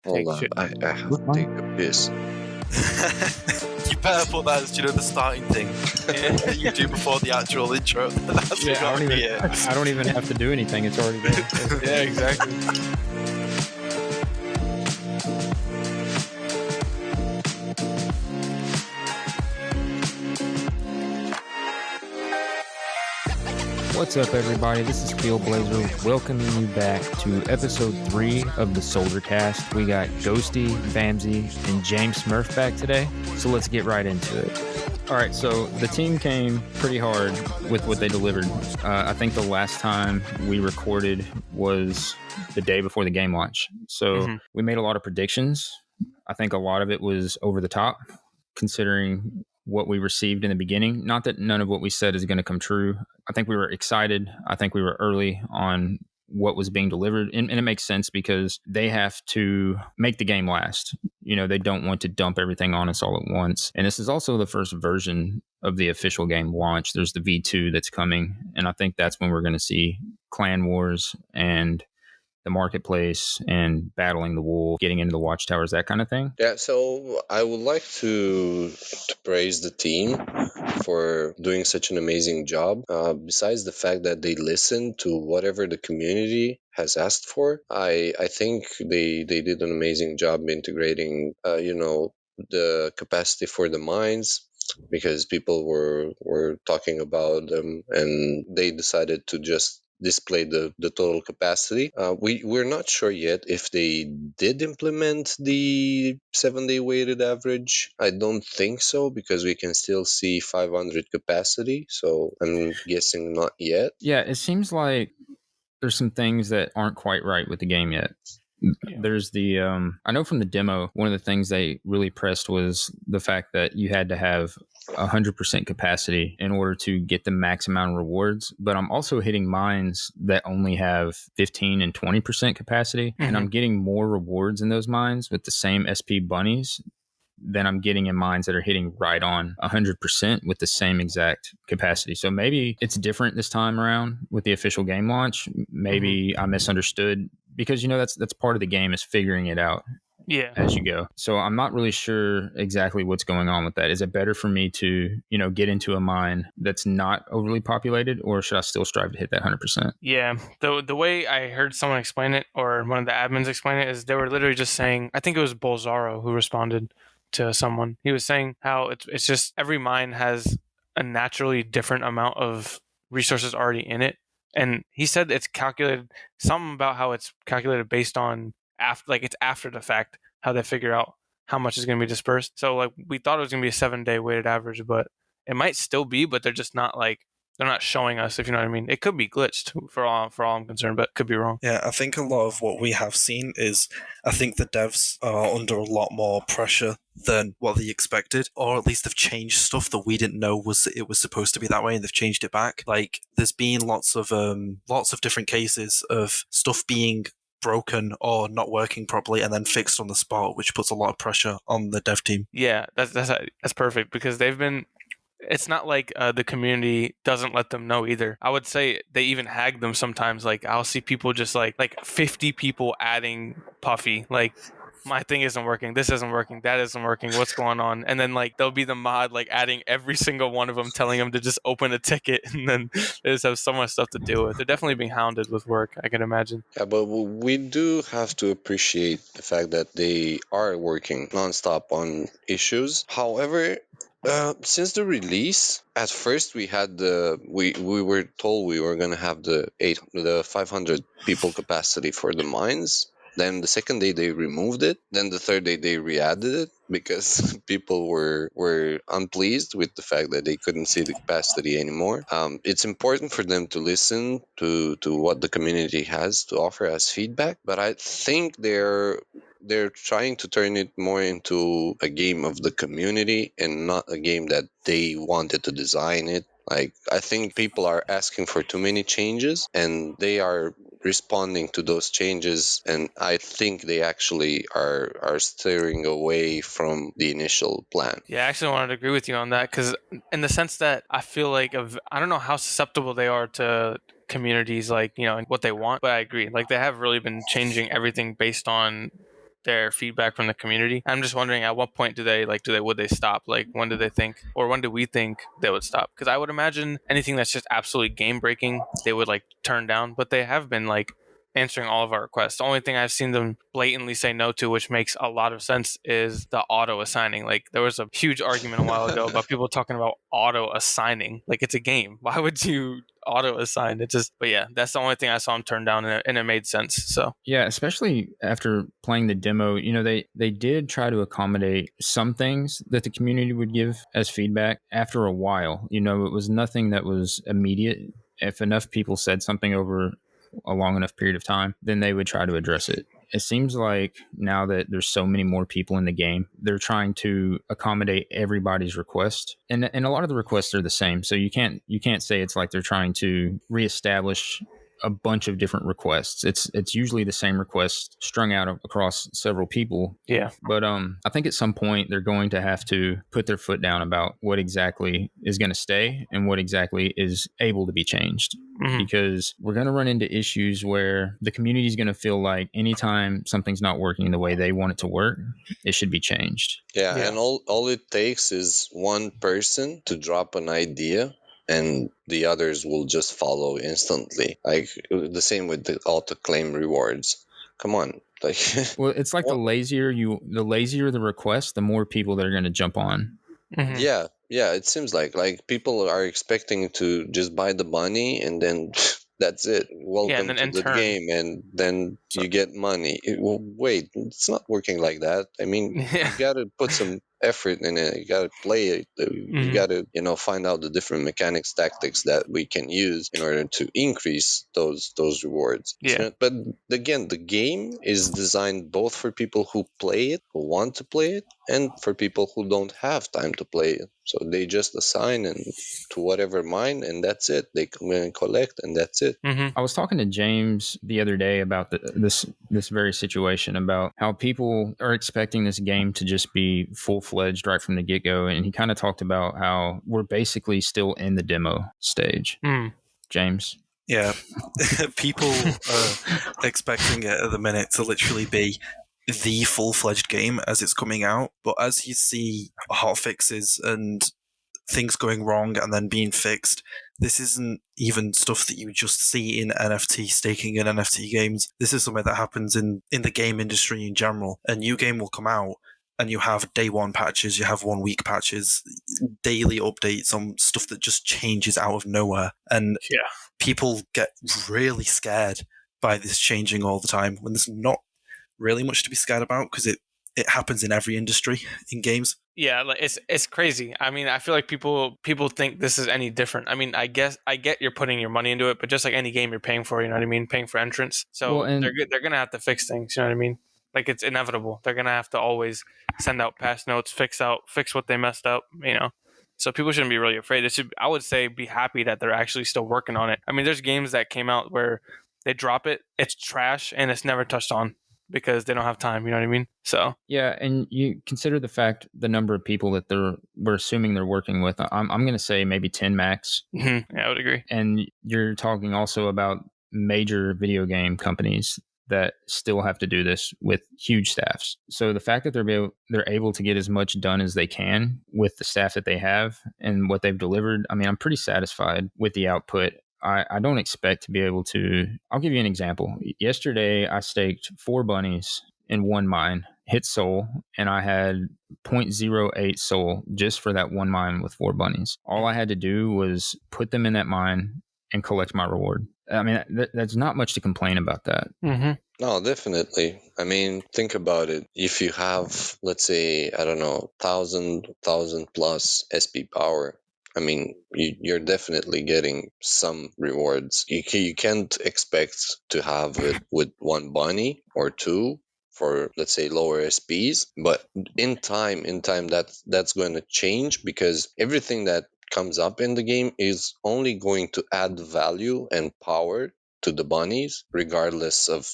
Hold Take on, shit. I have to take a piss. You better put that as the starting thing you do before the actual intro. That's Yeah, gotta be it. I don't even have to do anything. It's already there. Yeah, exactly. What's up, everybody? This is Fieldblazer welcoming you back to episode 3 of the Soldier Cast. We got Ghosty, Vamsi, and Jamesmurf back today, so let's get right into it. All right, so the team came pretty hard with what they delivered. I think the last time we recorded was the day before the game launch. So we made a lot of predictions. I think a lot of it was over the top, considering what we received in the beginning. Not that none of what we said is going to come true. I think we were excited. I think we were early on what was being delivered. And it makes sense because they have to make the game last. You know, they don't want to dump everything on us all at once. And this is also the first version of the official game launch. There's the V2 that's coming. And I think that's when we're going to see clan wars and the marketplace and battling the wolf, getting into the watchtowers, that kind of thing. Yeah, so I would like to praise the team for doing such an amazing job. Besides the fact that they listened to whatever the community has asked for, I think they did an amazing job integrating, the capacity for the mines, because people were talking about them and they decided to just display the total capacity. We're not sure yet if they did implement the 7-day weighted average. I don't think so, because we can still see 500 capacity. So I'm guessing not yet. Yeah, it seems like there's some things that aren't quite right with the game yet. There's the I know from the demo, one of the things they really pressed was the fact that you had to have 100% capacity in order to get the max amount of rewards. But I'm also hitting mines that only have 15 and 20% capacity, and I'm getting more rewards in those mines with the same SP bunnies than I'm getting in mines that are hitting right on 100% with the same exact capacity. So maybe it's different this time around with the official game launch. Maybe I misunderstood, because, you know, that's part of the game, is figuring it out as you go. So I'm not really sure exactly what's going on with that. Is it better for me to, you know, get into a mine that's not overly populated, or should I still strive to hit that 100%? Yeah, the way I heard someone explain it, or one of the admins explain it, is they were literally just saying, I think it was Bolzaro who responded to someone. He was saying how it's just every mine has a naturally different amount of resources already in it. And he said it's calculated, something about how it's calculated based on it's after the fact, how they figure out how much is going to be dispersed. So like we thought it was going to be a 7-day weighted average, but it might still be, but they're just not they're not showing us, if you know what I mean. It could be glitched for all I'm concerned, but could be wrong. Yeah, I think a lot of what we have seen is, I think the devs are under a lot more pressure than what they expected, or at least they've changed stuff that we didn't know was supposed to be that way, and they've changed it back. Like there's been lots of different cases of stuff being broken or not working properly and then fixed on the spot, which puts a lot of pressure on the dev team. Yeah, that's perfect, because they've been. It's not like the community doesn't let them know either. I would say they even hag them sometimes. Like I'll see people just like 50 people adding Puffy. Like my thing isn't working. This isn't working. That isn't working. What's going on? And then like there'll be the mod like adding every single one of them, telling them to just open a ticket, and then they just have so much stuff to deal with. They're definitely being hounded with work, I can imagine. Yeah, but we do have to appreciate the fact that they are working nonstop on issues. However, since the release, at first we had we were told we were gonna have the 500 people capacity for the mines. Then the second day they removed it. Then the third day they re-added it, because people were unpleased with the fact that they couldn't see the capacity anymore. It's important for them to listen to what the community has to offer as feedback, but I think they're trying to turn it more into a game of the community and not a game that they wanted to design it. Like, I think people are asking for too many changes, and they are responding to those changes, and I think they actually are steering away from the initial plan. Yeah, I actually wanted to agree with you on that, because in the sense that I feel like I don't know how susceptible they are to communities, like, you know, and what they want, but I agree. Like they have really been changing everything based on their feedback from the community. I'm just wondering, at what point would they stop? Like, when do they think, or when do we think they would stop? Because I would imagine anything that's just absolutely game breaking, they would like turn down. But they have been like answering all of our requests. The only thing I've seen them blatantly say no to, which makes a lot of sense, is the auto assigning. Like, there was a huge argument a while ago about people talking about auto assigning. Like, it's a game. Why would you auto assign? It just, but yeah, that's the only thing I saw them turn down, and it made sense. So Yeah, especially after playing the demo, they did try to accommodate some things that the community would give as feedback after a while. It was nothing that was immediate. If enough people said something over a long enough period of time, then they would try to address it. It seems like now that there's so many more people in the game, they're trying to accommodate everybody's request, and a lot of the requests are the same. So you can't say it's like they're trying to reestablish a bunch of different requests. It's usually the same request strung out across several people. yeah. But I think at some point they're going to have to put their foot down about what exactly is going to stay and what exactly is able to be changed. Mhm. Because we're going to run into issues where the community is going to feel like anytime something's not working the way they want it to work, it should be changed. Yeah, Yeah. and all it takes is one person to drop an idea, and the others will just follow instantly. Like the same with the auto claim rewards. Come on, like Well, it's like Well- the lazier the request, the more people that are going to jump on. Mhm. yeah, it seems like people are expecting to just buy the money and then that's it. Welcome then to in the turn- game, and then So- you get money. Well, wait, it's not working like that. I mean, Yeah. you got to put some effort in it. You got to play it. You Mhm. got to find out the different mechanics, tactics that we can use in order to increase those rewards. Yeah. But again, the game is designed both for people who play it, who want to play it, and for people who don't have time to play it. So they just assign and to whatever mine, and that's it. They come in and collect, and that's it. Mhm. I was talking to James the other day about this very situation, about how people are expecting this game to just be full-fledged right from the get-go, and he kind of talked about how we're basically still in the demo stage. Mm. James? Yeah, people are expecting it at the minute to literally be the full-fledged game as it's coming out. But as you see hot fixes and things going wrong and then being fixed, this isn't even stuff that you just see in NFT staking and NFT games. This is something that happens in the game industry in general. A new game will come out and you have day one patches, you have 1 week patches, daily updates on stuff that just changes out of nowhere. And Yeah. people get really scared by this changing all the time when there's not really much to be scared about, because it happens in every industry in games. Yeah, like it's crazy. I mean, I feel like people think this is any different. I mean, I get you're putting your money into it, but just like any game you're paying for, you know what I mean, paying for entrance. So Well, and- they're gonna have to fix things. You know what I mean? Like, it's inevitable. They're gonna have to always send out patch notes, fix what they messed up. So people shouldn't be really afraid. I would say, be happy that they're actually still working on it. I mean, there's games that came out where they drop it, it's trash, and it's never touched on because they don't have time. You know what I mean? So Yeah, and you consider the number of people that we're assuming they're working with. I'm going to say maybe 10 max. yeah, I would agree. And you're talking also about major video game companies that still have to do this with huge staffs. So the fact that they're able to get as much done as they can with the staff that they have and what they've delivered, I mean, I'm pretty satisfied with the output. I don't expect to be able to. I'll give you an example. Yesterday, I staked 4 bunnies in 1 mine, hit soul, and I had 0.08 soul just for that 1 mine with 4 bunnies. All I had to do was put them in that mine and collect my reward. I mean, that's not much to complain about that. Mm-hmm. No, definitely. I mean, think about it. If you have, let's say, I don't know, 1,000 plus SP power, I mean, you're definitely getting some rewards. You can't expect to have it with 1 bunny or 2 for, let's say, lower SPs, but in time that's going to change, because everything that comes up in the game is only going to add value and power to the bunnies, regardless of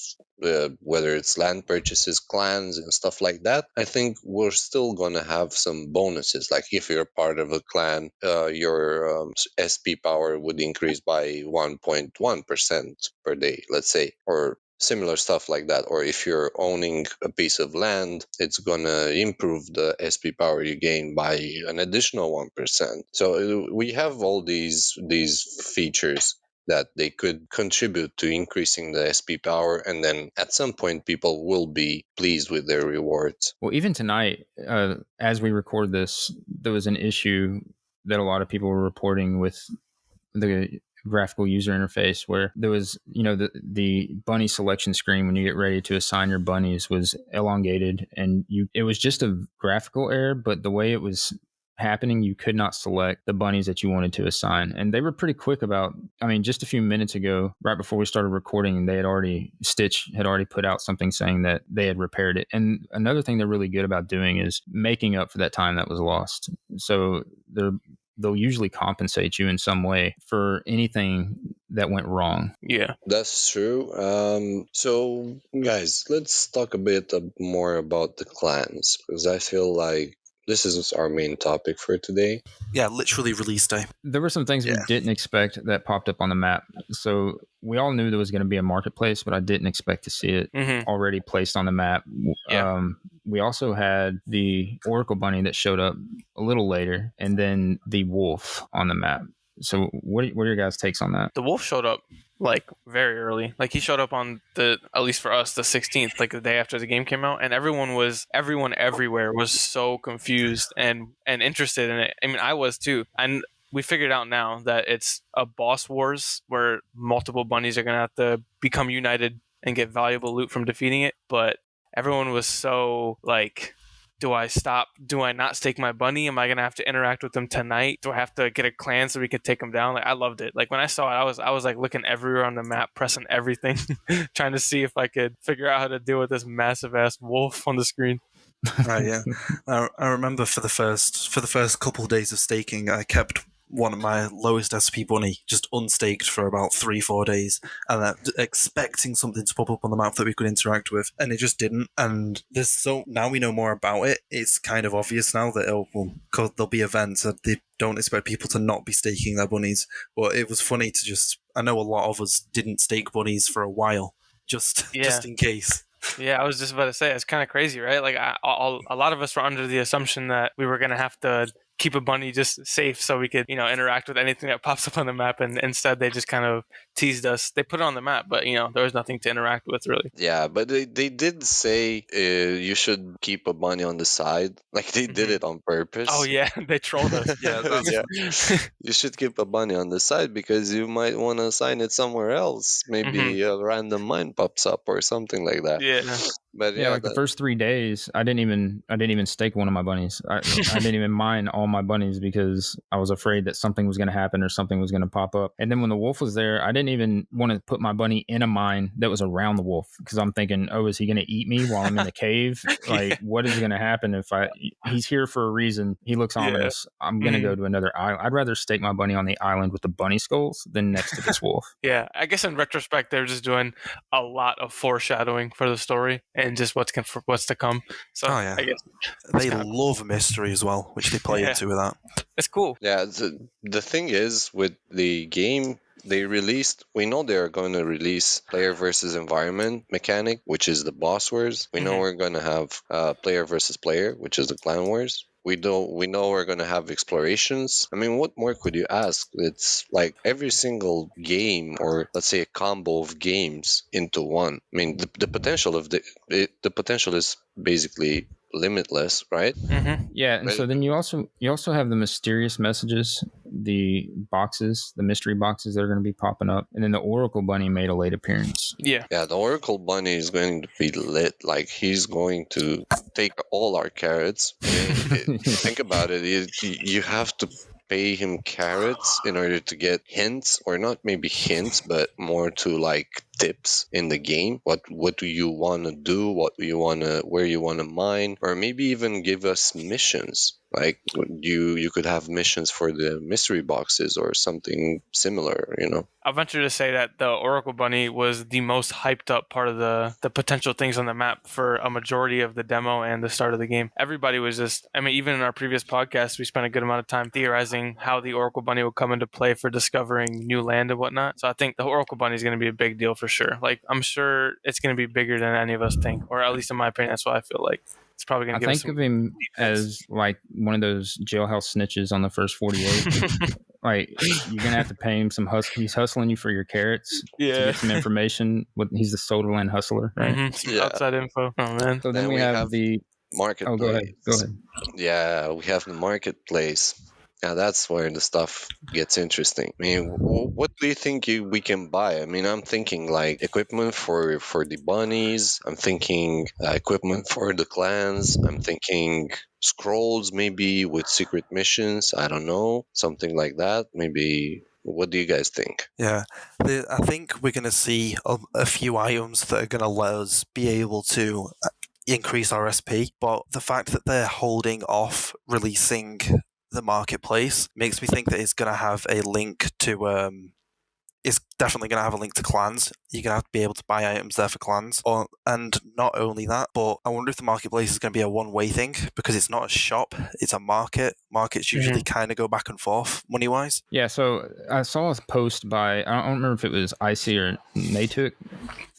whether it's land purchases, clans, and stuff like that. I think we're still gonna have some bonuses. Like if you're part of a clan, your SP power would increase by 1.1% per day, let's say, or similar stuff like that. Or if you're owning a piece of land, it's gonna improve the SP power you gain by an additional 1%. So we have all these features that they could contribute to increasing the SP power, and then at some point people will be pleased with their rewards. Well, even tonight, as we record this, there was an issue that a lot of people were reporting with the graphical user interface, where there was, the bunny selection screen when you get ready to assign your bunnies was elongated, and it was just a graphical error, but the way it was happening, you could not select the bunnies that you wanted to assign. And they were pretty quick about, just a few minutes ago, right before we started recording, Stitch had already put out something saying that they had repaired it. And another thing they're really good about doing is making up for that time that was lost. So they'll usually compensate you in some way for anything that went wrong. Yeah, that's true. So guys, let's talk a bit more about the clans, because I feel like this is our main topic for today. Yeah, literally release day. There were some things we didn't expect that popped up on the map. So we all knew there was going to be a marketplace, but I didn't expect to see it already placed on the map. Yeah. We also had the Oracle Bunny that showed up a little later, and then the wolf on the map. So what are your guys' takes on that? The wolf showed up like very early. Like he showed up on at least for us, the 16th, like the day after the game came out, and everyone everywhere was so confused and interested in it. I mean, I was too. And we figured out now that it's a boss wars where multiple bunnies are going to have to become united and get valuable loot from defeating it. But everyone was so like, do I stop? Do I not stake my bunny? Am I gonna have to interact with them tonight? Do I have to get a clan so we could take them down? Like I loved it. Like when I saw it, I was like looking everywhere on the map, pressing everything, trying to see if I could figure out how to deal with this massive ass wolf on the screen. Right, yeah. I remember for the first couple of days of staking, I kept one of my lowest SP bunny just unstaked for about 3-4 days, and expecting something to pop up on the map that we could interact with, and it just didn't. And now we know more about it. It's kind of obvious now that there'll be events that they don't expect people to not be staking their bunnies. But it was funny to I know a lot of us didn't stake bunnies for a while, just in case. Yeah, I was just about to say, it's kind of crazy, right? Like a lot of us were under the assumption that we were going to have to keep a bunny just safe so we could, interact with anything that pops up on the map. And instead, they just kind of teased us. They put it on the map, but, there was nothing to interact with, really. Yeah, but they did say you should keep a bunny on the side. Like they did it on purpose. Oh, yeah. They trolled us. Yeah. You should keep a bunny on the side because you might want to assign it somewhere else. Maybe a random mine pops up or something like that. Yeah. But the first 3 days, I didn't even stake one of my bunnies. I didn't even mine all my bunnies because I was afraid that something was going to happen or something was going to pop up. And then when the wolf was there, I didn't even want to put my bunny in a mine that was around the wolf because I'm thinking, oh, is he going to eat me while I'm in the cave? Like, what is going to happen if he's here for a reason? He looks ominous. I'm going to go to another island. I'd rather stake my bunny on the island with the bunny skulls than next to this wolf. Yeah, I guess in retrospect, they're just doing a lot of foreshadowing for the story and just what's to come. So I guess they love mystery as well, which they play into with that. It's cool. Yeah, the thing is with the game they released, we know they're going to release player versus environment mechanic, which is the boss wars. We know we're going to have player versus player, which is the clan wars. We know we're going to have explorations. I mean, what more could you ask? It's like every single game, or let's say a combo of games into one. I mean, the potential of the potential is basically limitless, right? Yeah, and so then you also have the mysterious messages, the mystery boxes that are going to be popping up, and then the Oracle Bunny made a late appearance. Yeah, the Oracle Bunny is going to be lit. Like he's going to take all our carrots. I mean, think about it. You have to pay him carrots in order to get hints, or not maybe hints, but more to like tips in the game. What do you want to do? Where you want to mine, or maybe even give us missions. Like you could have missions for the mystery boxes or something similar, you know. I'll venture to say that the Oracle Bunny was the most hyped up part of the potential things on the map for a majority of the demo and the start of the game. Everybody was just, I mean, even in our previous podcast, we spent a good amount of time theorizing how the Oracle Bunny would come into play for discovering new land and whatnot. So I think the Oracle Bunny is going to be a big deal for sure. Like, I'm sure it's going to be bigger than any of us think, or at least in my opinion, that's what I feel like. It's probably going I to give us think some of him things. as like one of those jailhouse snitches on the first 48. Like, you're gonna have to pay him some he's hustling you for your carrots to Yeah. get some information. He's the Soderland hustler, right? Some Yeah. outside info. Oh, man. So then And we we have have the Marketplace. oh, go ahead. Yeah, we have the marketplace. Now that's where the stuff gets interesting. I mean, what do you think we can buy? I mean, I'm thinking like equipment for the bunnies. I'm thinking equipment for the clans. I'm thinking scrolls maybe with secret missions. I don't know, something like that. Maybe. What do you guys think? Yeah, I think we're going to see a few items that are going to let us be able to increase our SP, but the fact that they're holding off releasing the marketplace makes me think that it's going to have a link to it's definitely going to have a link to clans. You're going to have to be able to buy items there for clans. And not only that, but I wonder if the marketplace is going to be a one-way thing, because it's not a shop, it's a market. Markets usually kind of go back and forth money-wise. Yeah, so I saw a post by, I don't remember if it was Icy or Natuk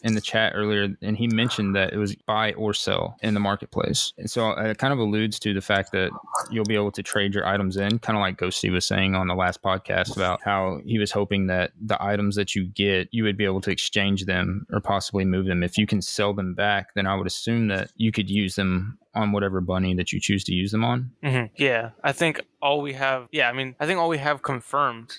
in the chat earlier, and he mentioned that it was buy or sell in the marketplace. And so it kind of alludes to the fact that you'll be able to trade your items in, kind of like Ghosty was saying on the last podcast about how he was hoping that the items that you get, you would be able to exchange them or possibly move them. If you can sell them back, then I would assume that you could use them on whatever bunny that you choose to use them on. Yeah, I think all we have. Yeah, I mean, I think all we have confirmed.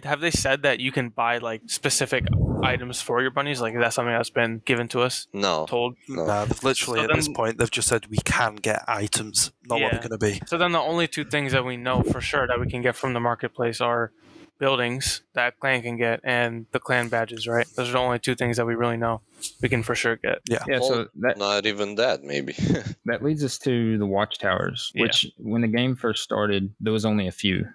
Have they said that you can buy like specific items for your bunnies? Like, is that something that's been given to us? No. Told. No. Nah, literally So at this point, they've just said we can get items, not what they're going to be. So then the only two things that we know for sure that we can get from the marketplace are buildings that clan can get and the clan badges, right? Those are the only two things that we really know we can for sure get. Yeah. Yeah, so that Not even that, maybe. that leads us to the watchtowers, which when the game first started, there was only a few,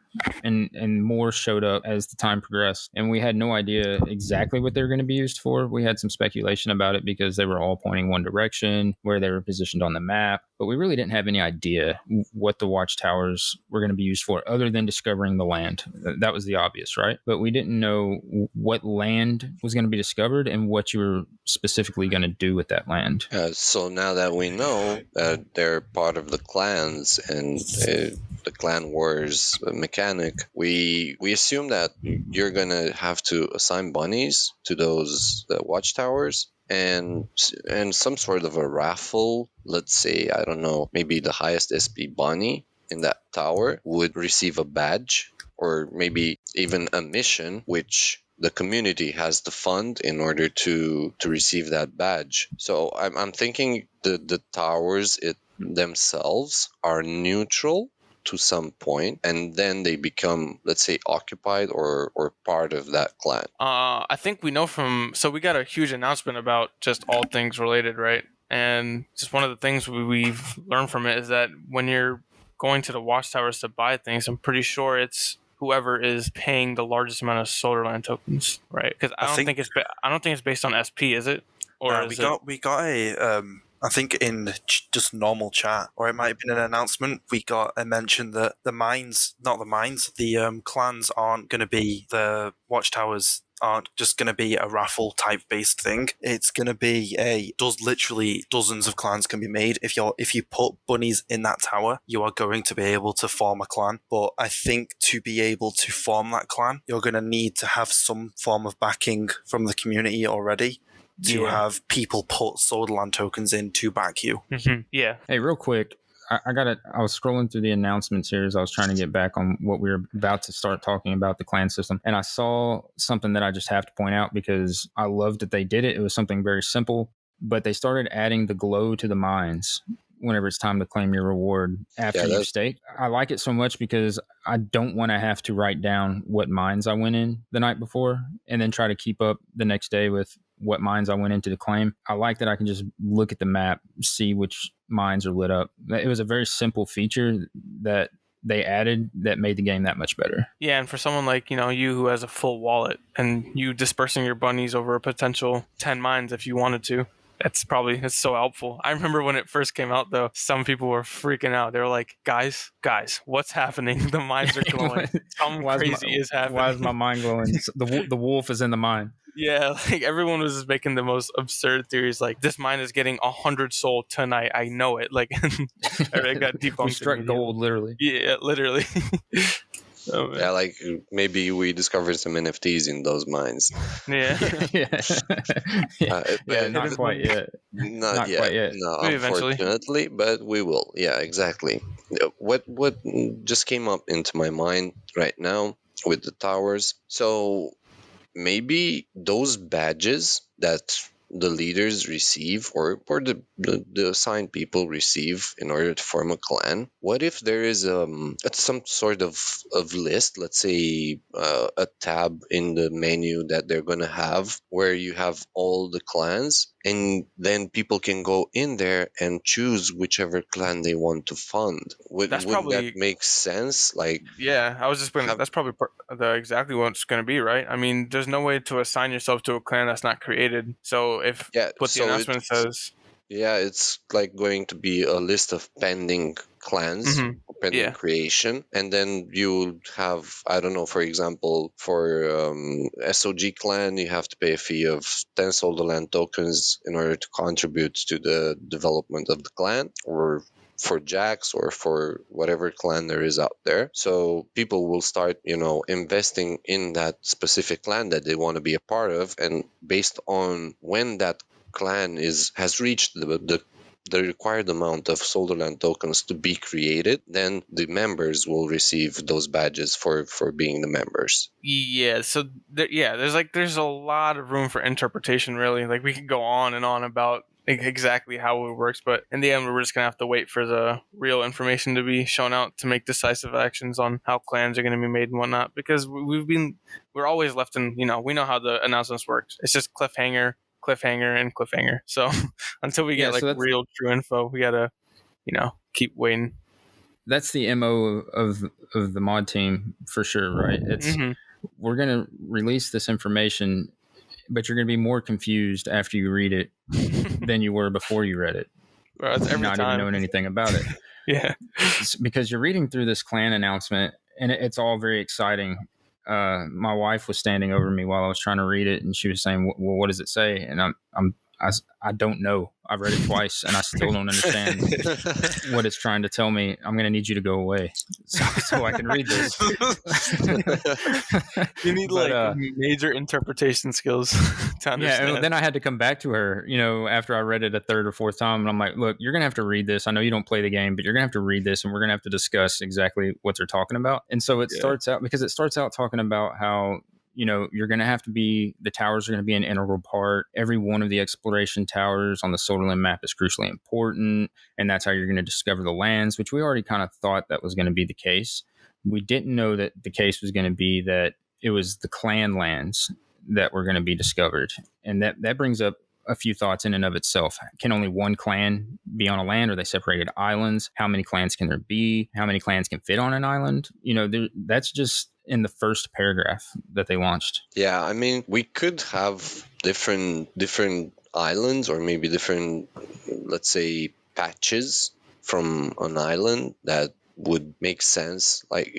and more showed up as the time progressed, and we had no idea exactly what they were going to be used for. We had some speculation about it because they were all pointing one direction, where they were positioned on the map, but we really didn't have any idea what the watchtowers were going to be used for, other than discovering the land. That was the obvious, right? But we didn't know what land was going to be discovered and what you were specifically going to do with that land. So now that we know that they're part of the clans and the clan wars mechanic, we assume that you're going to have to assign bunnies to those watchtowers, and some sort of a raffle. Let's say, I don't know, maybe the highest SP bunny in that tower would receive a badge, or maybe even a mission, which the community has to fund in order to receive that badge. So I'm thinking the towers themselves are neutral to some point, and then they become, let's say, occupied or part of that clan. I think we know so we got a huge announcement about just all things related, right? And just one of the things we've learned from it is that when you're going to the watchtowers to buy things, I'm pretty sure it's whoever is paying the largest amount of Solarland tokens, right? Because I don't think it's based on SP, is it? Or we got a I think in just normal chat, or it might have been an announcement, we got a mention that the clans aren't going to be, the watchtowers aren't just going to be a raffle type based thing. It's going to be literally dozens of clans can be made. If you put bunnies in that tower, you are going to be able to form a clan. But I think to be able to form that clan, you're going to need to have some form of backing from the community already, to have people put Solarland tokens in to back you. Yeah. Hey, real quick, I was scrolling through the announcements here as I was trying to get back on what we were about to start talking about, the clan system. And I saw something that I just have to point out because I loved that they did it. It was something very simple, but they started adding the glow to the mines whenever it's time to claim your reward after you've staked. I like it so much because I don't want to have to write down what mines I went in the night before and then try to keep up the next day with what mines I went into to claim. I like that I can just look at the map, see which mines are lit up. It was a very simple feature that they added that made the game that much better. Yeah, and for someone like, you who has a full wallet and you dispersing your bunnies over a potential 10 mines if you wanted to, it's so helpful. I remember when it first came out, though, some people were freaking out. They were like, guys, what's happening? The mines are glowing. Something crazy is happening. Why is my mine glowing? The wolf is in the mine. Yeah, like everyone was just making the most absurd theories. Like, this mine is getting 100 sold tonight. I know it. Like, it got debunked. We struck gold, literally. Yeah, literally. Oh, man. Yeah, like maybe we discovered some NFTs in those mines. Yeah. Not quite yet. Not quite yet. No, Maybe eventually. unfortunately, but we will. Yeah, exactly. What just came up into my mind right now with the towers. So maybe those badges that the leaders receive or the assigned people receive in order to form a clan, what if there is some sort of list, let's say a tab in the menu that they're going to have where you have all the clans, and then people can go in there and choose whichever clan they want to fund. Would that make sense? Like, yeah, I was just going. That's probably exactly what it's going to be, right? I mean, there's no way to assign yourself to a clan that's not created. So if what the announcement says, it's like going to be a list of pending clans, pending creation, and then you have, I don't know, for example, for SOG clan, you have to pay a fee of 10 Solderland tokens in order to contribute to the development of the clan, or for Jax, or for whatever clan there is out there. So people will start, investing in that specific clan that they want to be a part of, and based on when that clan has reached the required amount of Solderland tokens to be created, then the members will receive those badges for being the members. Yeah, so there's a lot of room for interpretation, really. Like, we could go on and on about exactly how it works, but in the end, we're just gonna have to wait for the real information to be shown out to make decisive actions on how clans are going to be made and whatnot, because we're always left in, we know how the announcements work. It's just cliffhanger, and cliffhanger. So until we get real true info, we gotta keep waiting. That's the MO of the mod team for sure, right? It's we're gonna release this information, but you're gonna be more confused after you read it than you were before you read it. Bro, it's every not time. Even knowing anything about it. Yeah, it's because you're reading through this clan announcement and it's all very exciting. My wife was standing over me while I was trying to read it, and she was saying, "Well, what does it say?" And I don't know. I've read it twice, and I still don't understand what it's trying to tell me. I'm going to need you to go away so I can read this. You need major interpretation skills to understand. Yeah, and then I had to come back to her, after I read it a third or fourth time, and I'm like, look, you're going to have to read this. I know you don't play the game, but you're going to have to read this, and we're going to have to discuss exactly what they're talking about. And so it starts out talking about how you're going to have to the towers are going to be an integral part. Every one of the exploration towers on the Soderland map is crucially important, and that's how you're going to discover the lands, which we already kind of thought that was going to be the case. We didn't know that the case was going to be that it was the clan lands that were going to be discovered. And that brings up a few thoughts in and of itself. Can only one clan be on a land? Are they separated islands? How many clans can there be? How many clans can fit on an island? That's just in the first paragraph that they launched. Yeah, I mean, we could have different islands, or maybe different, let's say, patches from an island that would make sense. Like,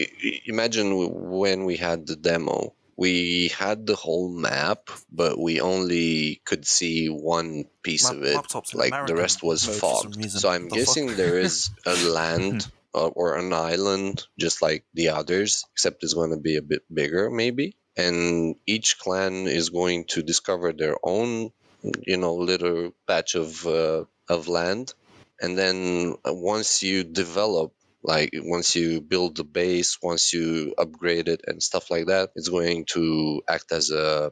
imagine when we had the demo, we had the whole map, but we only could see one piece of it. Like, the rest was fogged. So I'm guessing there is a land or an island just like the others, except it's going to be a bit bigger maybe. And each clan is going to discover their own, little patch of land. And then once you develop, like once you build the base, once you upgrade it and stuff like that, it's going to act as a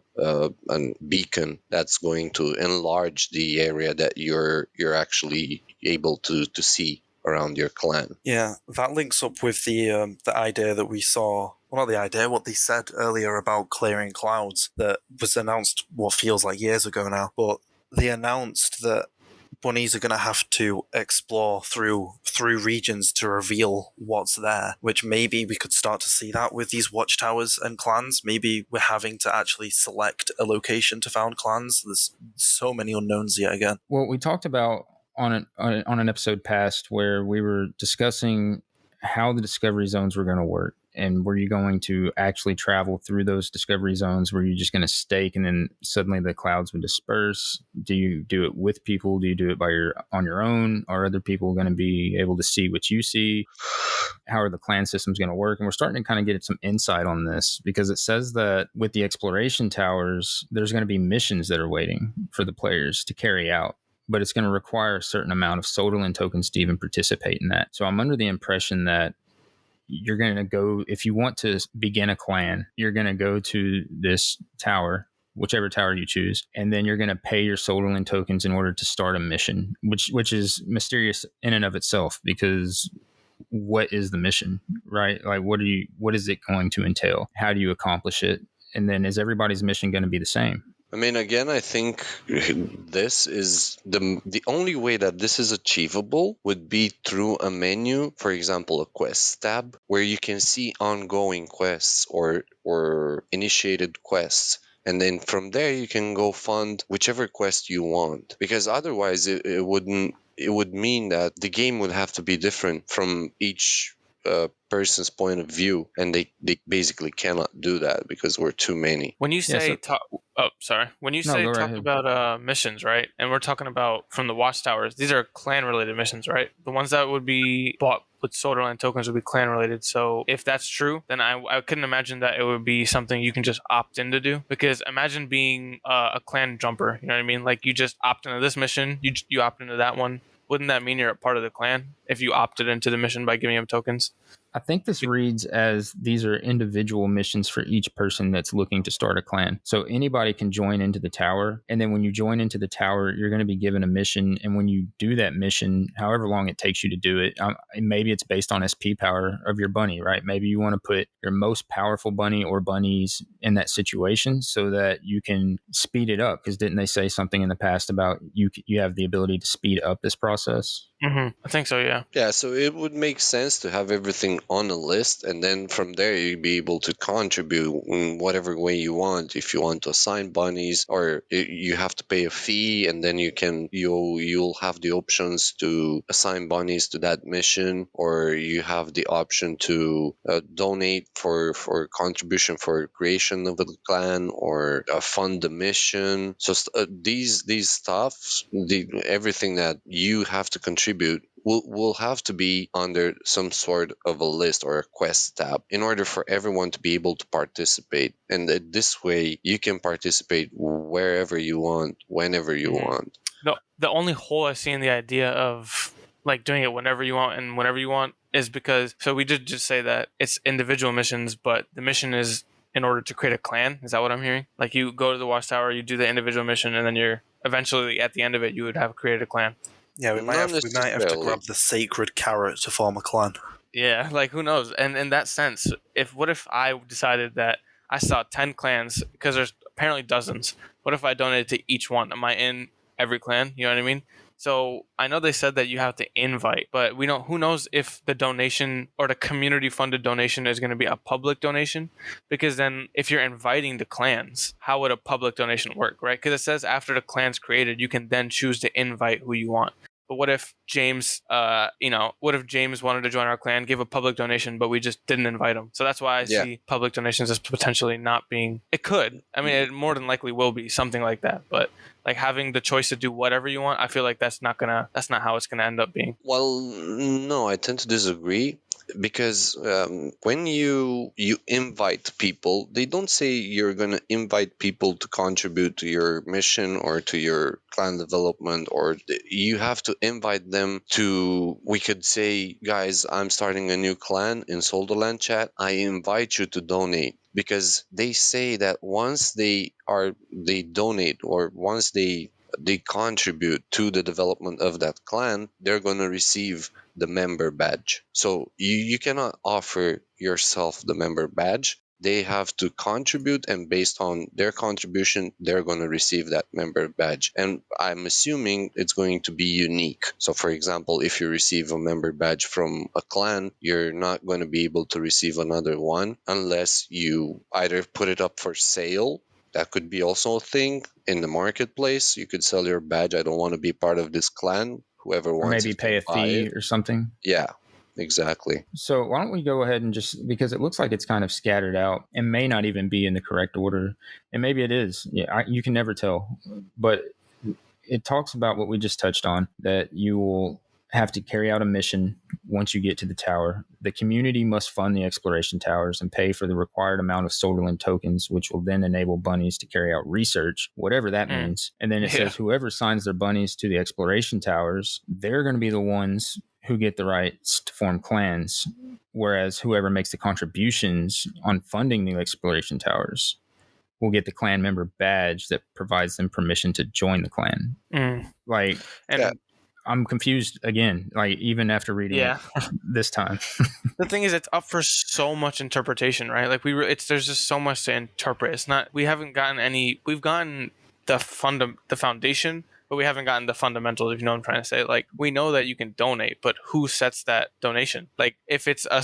beacon that's going to enlarge the area that you're actually able to see around your clan. Yeah, that links up with the idea that we saw. Well, not the idea, what they said earlier about clearing clouds that was announced what feels like years ago now. But they announced that bunnies are going to have to explore through regions to reveal what's there, which maybe we could start to see that with these watchtowers and clans. Maybe we're having to actually select a location to found clans. There's so many unknowns yet again. Well, we talked about on an episode past where we were discussing how the discovery zones were going to work. And were you going to actually travel through those discovery zones? Were you just going to stake and then suddenly the clouds would disperse? Do you do it with people? Do you do it on your own? Are other people going to be able to see what you see? How are the clan systems going to work? And we're starting to kind of get some insight on this because it says that with the exploration towers, there's going to be missions that are waiting for the players to carry out. But it's going to require a certain amount of Soderlin tokens to even participate in that. So I'm under the impression that you're going to go, if you want to begin a clan, you're going to go to this tower, whichever tower you choose, and then you're going to pay your Soderlin tokens in order to start a mission, which is mysterious in and of itself, because what is the mission, right? Like, what is it going to entail? How do you accomplish it? And then is everybody's mission going to be the same? I mean, again, I think this is the only way that this is achievable would be through a menu, for example, a quest tab, where you can see ongoing quests or initiated quests. And then from there, you can go fund whichever quest you want. Because otherwise, it would mean that the game would have to be different from each person's point of view, and they basically cannot do that because we're too many. When you say when you say talk about missions, right? And we're talking about from the watchtowers, these are clan related missions, right? The ones that would be bought with Soderland tokens would be clan related. So if that's true, then I couldn't imagine that it would be something you can just opt in to do. Because imagine being a clan jumper, you know what I mean? Like you just opt into this mission, you opt into that one. Wouldn't that mean you're a part of the clan if you opted into the mission by giving them tokens? I think this reads as these are individual missions for each person that's looking to start a clan. So anybody can join into the tower. And then when you join into the tower, you're going to be given a mission. And when you do that mission, however long it takes you to do it, maybe it's based on SP power of your bunny, right? Maybe you want to put your most powerful bunny or bunnies in that situation so that you can speed it up. Because didn't they say something in the past about you have the ability to speed up this process? Mm-hmm. I think so, yeah. Yeah, so it would make sense to have everything on a list, and then from there you'd be able to contribute in whatever way you want. If you want to assign bunnies, or you have to pay a fee, and then you'll have the options to assign bunnies to that mission, or you have the option to donate for contribution for creation of the clan, or fund the mission. So these stuff, everything that you have to contribute will have to be under some sort of a list or a quest tab in order for everyone to be able to participate. And this way you can participate wherever you want, whenever you want. No, the only hole I see in the idea of like doing it whenever you want and whenever you want is because, so we did just say that it's individual missions, but the mission is in order to create a clan. Is that what I'm hearing? Like you go to the watchtower, you do the individual mission, and then you're eventually at the end of it, you would have created a clan. Yeah, we might have to grab the sacred carrot to form a clan. Yeah, like who knows? And in that sense, what if I decided that I saw 10 clans, because there's apparently dozens. What if I donated to each one? Am I in every clan? You know what I mean? So I know they said that you have to invite, but we don't. Who knows if the donation or the community funded donation is going to be a public donation? Because then, if you're inviting the clans, how would a public donation work, right? Because it says after the clan's created, you can then choose to invite who you want. But what if James, what if James wanted to join our clan, gave a public donation, but we just didn't invite him? So that's why I see public donations as potentially not being. It could. I mean, it more than likely will be something like that. But like having the choice to do whatever you want, I feel like that's not how it's gonna end up being. Well, no, I tend to disagree. Because when you invite people, they don't say you're going to invite people to contribute to your mission or to your clan development, or you have to invite them to, we could say, guys, I'm starting a new clan in Solderland chat. I invite you to donate. Because they say that once they donate, or once they contribute to the development of that clan, they're going to receive the member badge. So you cannot offer yourself the member badge. they have to contribute, and based on their contribution, they're going to receive that member badge. And I'm assuming it's going to be unique. So, for example, if you receive a member badge from a clan, you're not going to be able to receive another one unless you either put it up for sale. That could be also a thing in the marketplace. You could sell your badge. I don't want to be part of this clan. Whoever Or wants maybe it pay can a buy fee it. or something. Yeah, exactly. So why don't we go ahead and just, because it looks like it's kind of scattered out and may not even be in the correct order, and maybe it is. Yeah, you can never tell. But it talks about what we just touched on, that you will have to carry out a mission once you get to the tower. The community must fund the exploration towers and pay for the required amount of Solarland tokens, which will then enable bunnies to carry out research, whatever that means. And then it says whoever signs their bunnies to the exploration towers, they're going to be the ones who get the rights to form clans, whereas whoever makes the contributions on funding the exploration towers will get the clan member badge that provides them permission to join the clan. Like, and Yeah. I'm confused again, like even after reading it this time. The thing is, it's up for so much interpretation, right? Like there's just so much to interpret. It's not, we haven't gotten any, we've gotten the foundation, but we haven't gotten the fundamentals, if you know what I'm trying to say. Like, we know that you can donate, but who sets that donation? Like, if it's a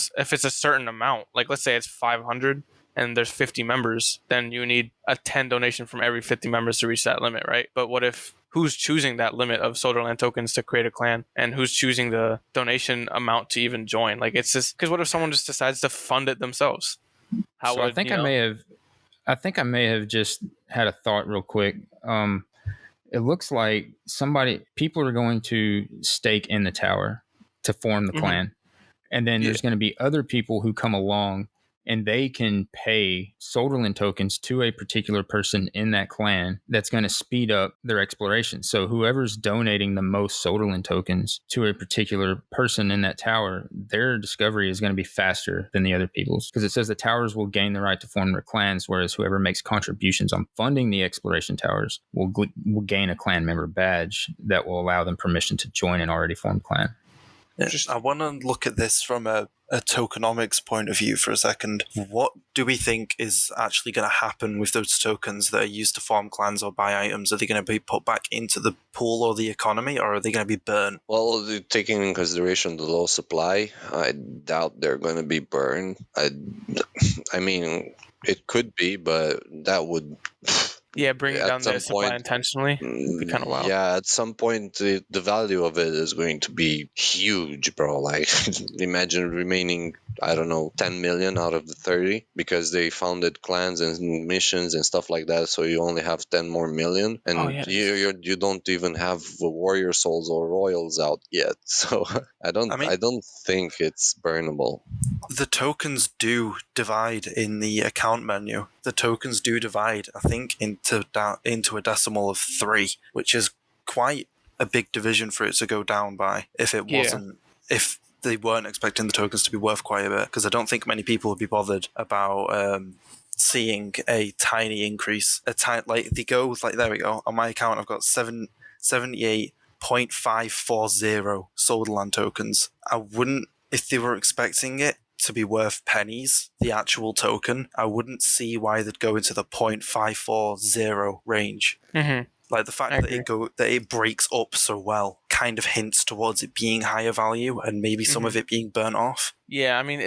certain amount, like let's say it's 500 and there's 50 members, then you need a 10 donation from every 50 members to reach that limit, right? But what if, who's choosing that limit of Solarland tokens to create a clan, and who's choosing the donation amount to even join? Like, it's just, because what if someone just decides to fund it themselves? I think I may have just had a thought real quick. It looks like people are going to stake in the tower to form the clan. And then there's going to be other people who come along and they can pay Solarland tokens to a particular person in that clan that's going to speed up their exploration. So whoever's donating the most Solarland tokens to a particular person in that tower, their discovery is going to be faster than the other people's, because it says the towers will gain the right to form their clans, whereas whoever makes contributions on funding the exploration towers will gain a clan member badge that will allow them permission to join an already formed clan. I want to look at this from a tokenomics point of view for a second. What do we think is actually going to happen with those tokens that are used to form clans or buy items? Are they going to be put back into the pool or the economy, or are they going to be burned? Well, taking in consideration the low supply, I doubt they're going to be burned. I mean, it could be, but that would... bring it down the supply intentionally. It'd be kind of wild. Yeah, at some point, the value of it is going to be huge, bro. Like, imagine remaining, I don't know, 10 million out of the 30 because they founded clans and missions and stuff like that. So you only have 10 more million, and you don't even have warrior souls or royals out yet. So I don't think it's burnable. The tokens do divide in the account menu. The tokens do divide, I think, into a decimal of 3, which is quite a big division for it to go down by. If they weren't expecting the tokens to be worth quite a bit, because I don't think many people would be bothered about seeing a tiny increase. They go with, like, there we go. On my account, I've got 78.540 Solarland tokens. I wouldn't, if they were expecting it to be worth pennies, the actual token, I wouldn't see why they'd go into the 0.540 range. Like, the fact that it breaks up so well kind of hints towards it being higher value and maybe some of it being burnt off. Yeah, I mean,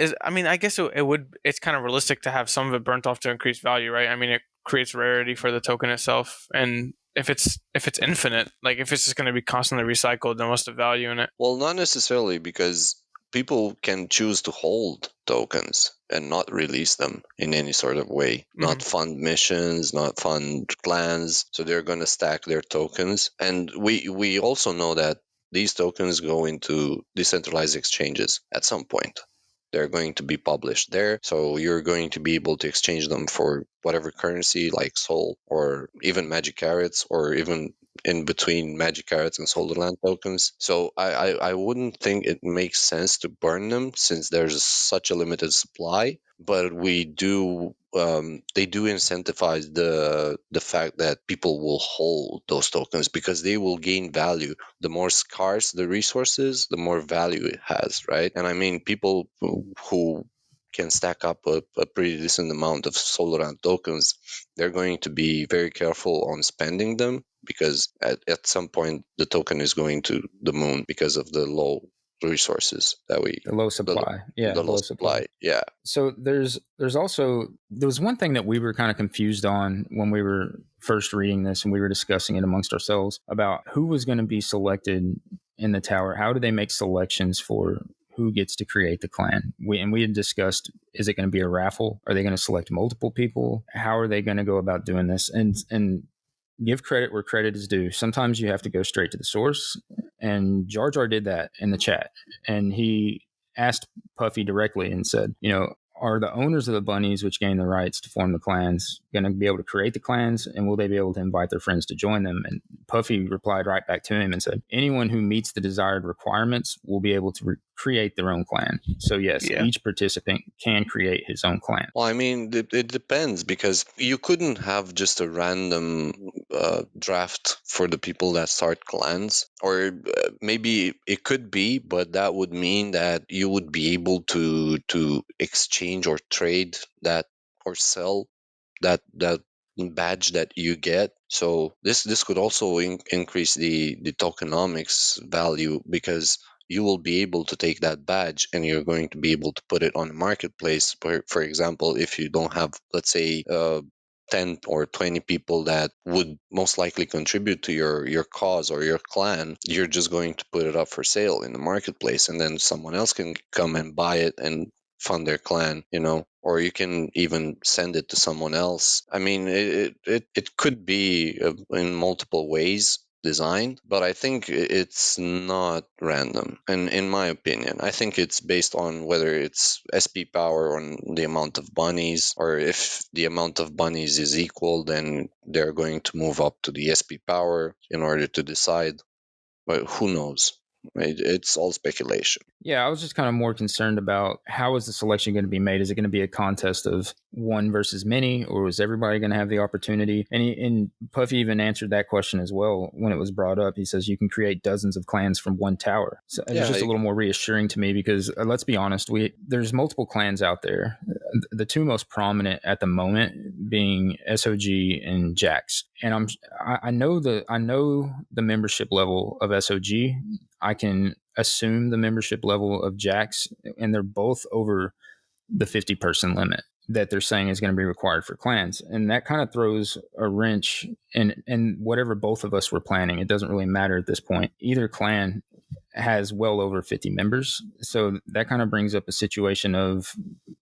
I guess it's kind of realistic to have some of it burnt off to increase value, right? I mean, it creates rarity for the token itself, and if it's infinite, like if it's just going to be constantly recycled, then what's the value in it? Well, not necessarily, because people can choose to hold tokens and not release them in any sort of way, not fund missions, not fund clans. So they're going to stack their tokens. And we also know that these tokens go into decentralized exchanges at some point. They're going to be published there. So you're going to be able to exchange them for whatever currency, like Sol or even Magic Carrots, or even in between Magic Carrots and Solarland tokens. So I wouldn't think it makes sense to burn them, since there's such a limited supply. But they do incentivize the fact that people will hold those tokens, because they will gain value. The more scarce the resources, the more value it has, right? And I mean, people who can stack up a pretty decent amount of Soloran tokens, they're going to be very careful on spending them, because at some point the token is going to the moon because of the low resources that The low supply. the The low low supply. supply. Yeah. So there was one thing that we were kind of confused on when we were first reading this and we were discussing it amongst ourselves about who was going to be selected in the tower. How do they make selections for who gets to create the clan? We had discussed, is it going to be a raffle? Are they going to select multiple people? How are they going to go about doing this? And give credit where credit is due. Sometimes you have to go straight to the source, and Jar Jar did that in the chat, and he asked Puffy directly and said, are the owners of the bunnies which gain the rights to form the clans going to be able to create the clans, and will they be able to invite their friends to join them? And Puffy replied right back to him and said, anyone who meets the desired requirements will be able to create their own clan. So yes, each participant can create his own clan. Well, I mean, it depends, because you couldn't have just a random draft for the people that start clans, or maybe it could be, but that would mean that you would be able to exchange or trade that, or sell that badge that you get. So this could also increase the tokenomics value, because you will be able to take that badge and you're going to be able to put it on the marketplace. For example, if you don't have, let's say, 10 or 20 people that would most likely contribute to your cause or your clan, you're just going to put it up for sale in the marketplace, and then someone else can come and buy it and fund their clan, or you can even send it to someone else. I mean, it could be in multiple ways designed, but I think it's not random. And in my opinion, I think it's based on whether it's SP power on the amount of bunnies, or if the amount of bunnies is equal, then they're going to move up to the SP power in order to decide. But who knows? It's all speculation. Yeah, I was just kind of more concerned about how is the selection going to be made? Is it going to be a contest of one versus many, or is everybody going to have the opportunity? And Puffy even answered that question as well when it was brought up. He says you can create dozens of clans from one tower. So it's just a little more reassuring to me, because let's be honest, there's multiple clans out there. The two most prominent at the moment being SOG and Jax. And I know the membership level of SOG. I can assume the membership level of Jax, and they're both over the 50-person limit that they're saying is going to be required for clans. And that kind of throws a wrench in whatever both of us were planning. It doesn't really matter at this point. Either clan has well over 50 members. So that kind of brings up a situation of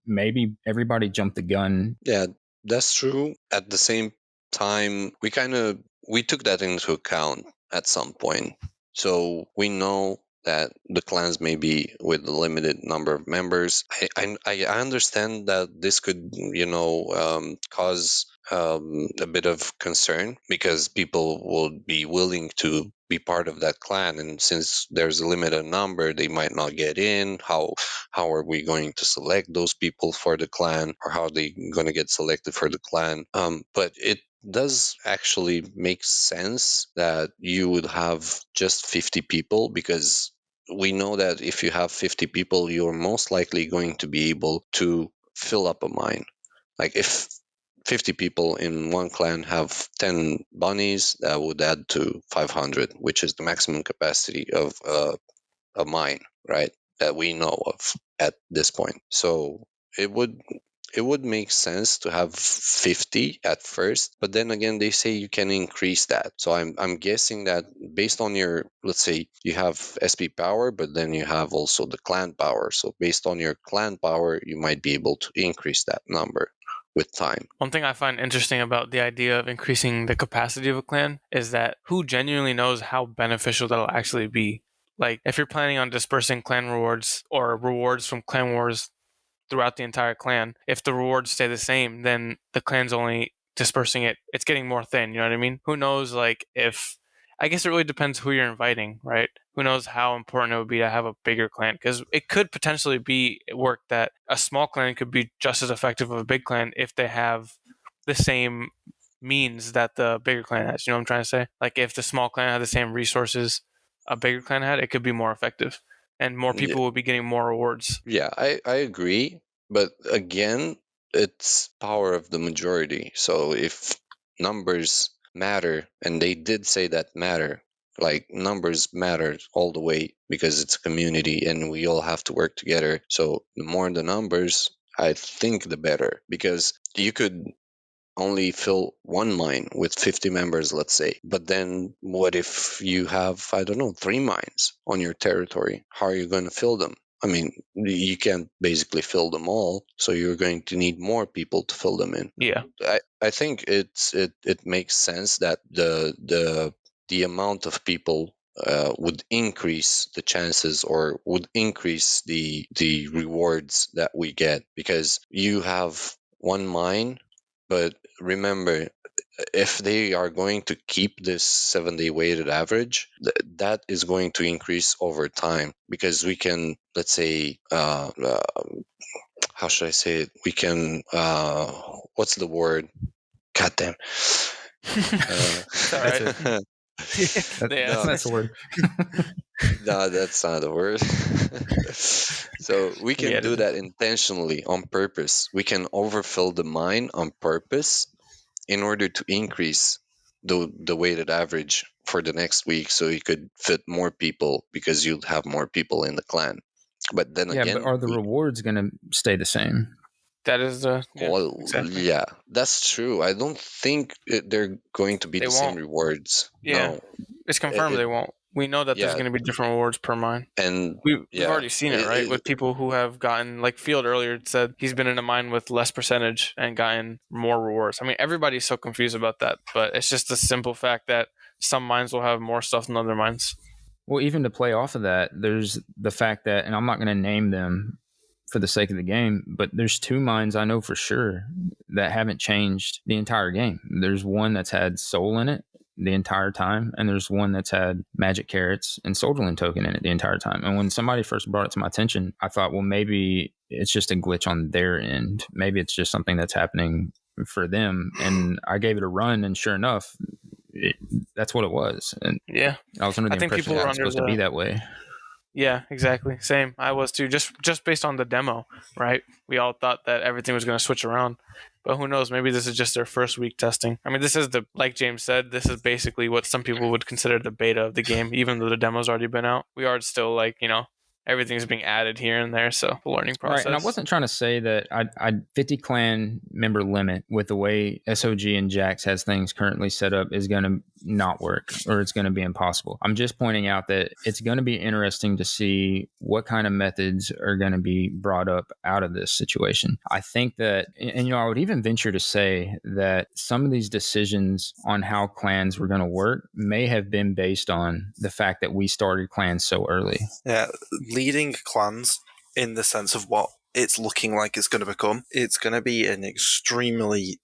maybe everybody jumped the gun. Yeah, that's true. At the same time, we took that into account at some point. So we know that the clans may be with a limited number of members. I understand that this could, cause a bit of concern, because people will be willing to be part of that clan, and since there's a limited number, they might not get in. How are we going to select those people for the clan, or how are they going to get selected for the clan? But it does actually make sense that you would have just 50 people, because we know that if you have 50 people, you're most likely going to be able to fill up a mine. Like if 50 people in one clan have 10 bunnies, that would add to 500, which is the maximum capacity of a mine, right? That we know of at this point. So it would make sense to have 50 at first, but then again, they say you can increase that. So I'm guessing that based on your, let's say you have SP power, but then you have also the clan power. So based on your clan power, you might be able to increase that number with time. One thing I find interesting about the idea of increasing the capacity of a clan is that who genuinely knows how beneficial that'll actually be. Like, if you're planning on dispersing clan rewards or rewards from clan wars throughout the entire clan, if the rewards stay the same, then the clan's only dispersing it. It's getting more thin, you know what I mean? Who knows, like, if... I guess it really depends who you're inviting, right? Who knows how important it would be to have a bigger clan? Because it could potentially be work that a small clan could be just as effective of a big clan if they have the same means that the bigger clan has. You know what I'm trying to say? Like, if the small clan had the same resources a bigger clan had, it could be more effective. And more people would be getting more rewards. Yeah, I agree. But again, it's power of the majority. So if numbers matter, and they did say that matter, like numbers matter all the way because it's a community and we all have to work together. So the more the numbers, I think the better, because you could only fill one mine with 50 members, let's say. But then what if you have, I don't know, 3 mines on your territory? How are you going to fill them? I mean, you can't basically fill them all, so you're going to need more people to fill them in. Yeah. I think it makes sense that the amount of people would increase the chances, or would increase the rewards that we get, because you have one mine. But remember, if they are going to keep this 7-day weighted average, that is going to increase over time, because we can, let's say, how should I say it? We can, what's the word? God damn. It's all That's right. it. Yeah. That's the word. No, that's not the word. So we can Yeah, do that intentionally, on purpose. We can overfill the mine on purpose in order to increase the weighted average for the next week, so you could fit more people, because you'd have more people in the clan. But then Yeah, but again, are the rewards going to stay the same? that is the well, exactly. yeah, that's true. I don't think they're going to be They the same won't. rewards. Yeah, No, it's confirmed it they won't. We know that there's yeah, going to be different rewards per mine. and We've yeah, already seen it, right? With people who have gotten, like Field earlier said, he's been in a mine with less percentage and gotten more rewards. I mean, everybody's so confused about that, but it's just the simple fact that some mines will have more stuff than other mines. Well, even to play off of that, there's the fact that, and I'm not going to name them for the sake of the game, but there's 2 mines I know for sure that haven't changed the entire game. There's one that's had soul in it the entire time, and there's one that's had magic carrots and soldierling token in it the entire time. And when somebody first brought it to my attention, I thought, well, maybe it's just a glitch on their end. Maybe it's just something that's happening for them. And I gave it a run, and sure enough, that's what it was. And Yeah, I was under the I think impression people it were was under supposed to be that way. Yeah, exactly. Same. I was too. Just based on the demo, right? We all thought that everything was going to switch around, but who knows? Maybe this is just their first week testing. I mean, this is like James said, this is basically what some people would consider the beta of the game, even though the demo's already been out. We are still like, everything's being added here and there, so the learning process. Right, and I wasn't trying to say that I'd 50 clan member limit with the way SOG and Jax has things currently set up is going to not work, or it's going to be impossible. I'm just pointing out that it's going to be interesting to see what kind of methods are going to be brought up out of this situation. I think that, and I would even venture to say that some of these decisions on how clans were going to work may have been based on the fact that we started clans so early. Yeah, leading clans in the sense of what it's looking like it's going to become, it's going to be an extremely,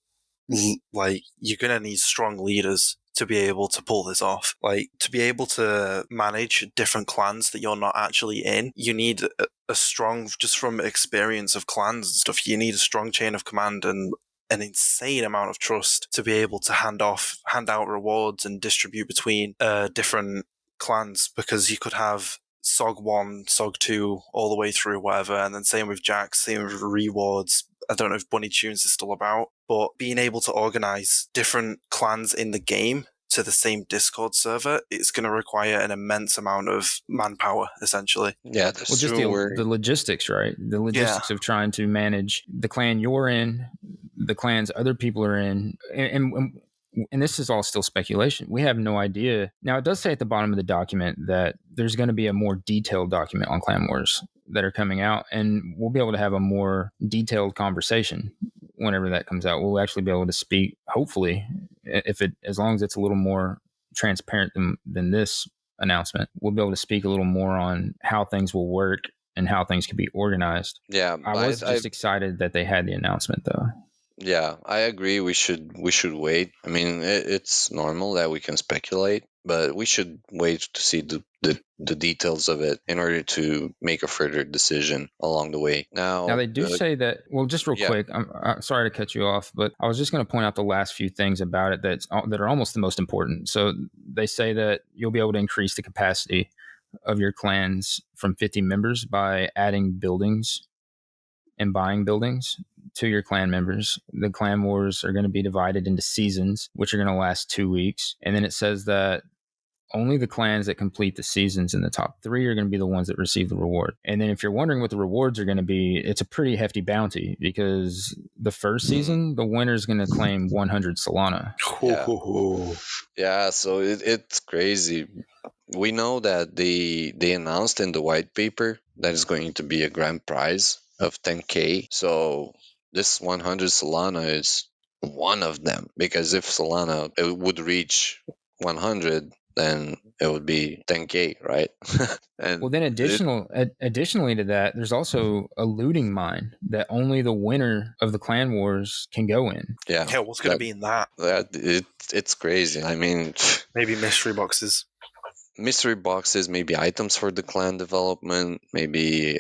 you're going to need strong leaders to be able to pull this off. Like, to be able to manage different clans that you're not actually in, you need a strong, just from experience of clans and stuff, you need a strong chain of command and an insane amount of trust to be able to hand out rewards and distribute between different clans, because you could have SOG 1, SOG 2, all the way through, whatever, and then same with Jax, same with rewards. I don't know if Bunny Tunes is still about, but being able to organize different clans in the game to the same Discord server, it's going to require an immense amount of manpower, essentially. Yeah, that's Well, just true. the logistics, right? The logistics of trying to manage the clan you're in, the clans other people are in, and this is all still speculation. We have no idea. Now, it does say at the bottom of the document that there's going to be a more detailed document on Clan Wars that are coming out, and we'll be able to have a more detailed conversation whenever that comes out. We'll actually be able to speak, hopefully, as long as it's a little more transparent than this announcement, we'll be able to speak a little more on how things will work and how things can be organized. Yeah, I was just excited that they had the announcement, though. Yeah, I agree. We should wait. I mean, it's normal that we can speculate, but we should wait to see the details of it in order to make a further decision along the way. Now they do say that. Well, just real quick, I'm sorry to cut you off, but I was just going to point out the last few things about it that are almost the most important. So they say that you'll be able to increase the capacity of your clans from 50 members by adding buildings and buying buildings to your clan members. The clan wars are going to be divided into seasons, which are going to last 2 weeks. And then it says that only the clans that complete the seasons in the top 3 are going to be the ones that receive the reward. And then if you're wondering what the rewards are going to be, it's a pretty hefty bounty, because the first season, the winner is going to claim 100 Solana. Yeah, so it's crazy. We know that they announced in the white paper that it's going to be a grand prize of 10K. So this 100 Solana is one of them, because if Solana it would reach 100, then it would be 10K, right? And Well, then additionally to that, there's also a looting mine that only the winner of the clan wars can go in. yeah, Yeah, what's going to be in that? it's crazy. I mean, Maybe mystery boxes. mystery boxes, maybe items for the clan development, maybe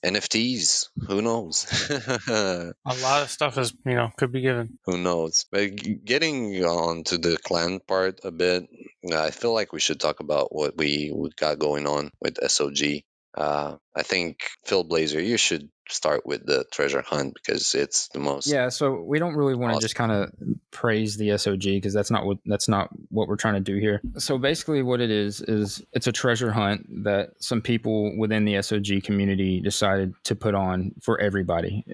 NFTs. Who knows? A lot of stuff is, could be given. Who knows? But getting on to the clan part a bit, I feel like we should talk about what we got going on with SOG. I think Fieldblazer, you should start with the treasure hunt, because it's the most. Yeah, so we don't really want to Awesome. just kind of praise the SOG, because that's not what we're trying to do here. So basically what it is it's a treasure hunt that some people within the SOG community decided to put on for everybody.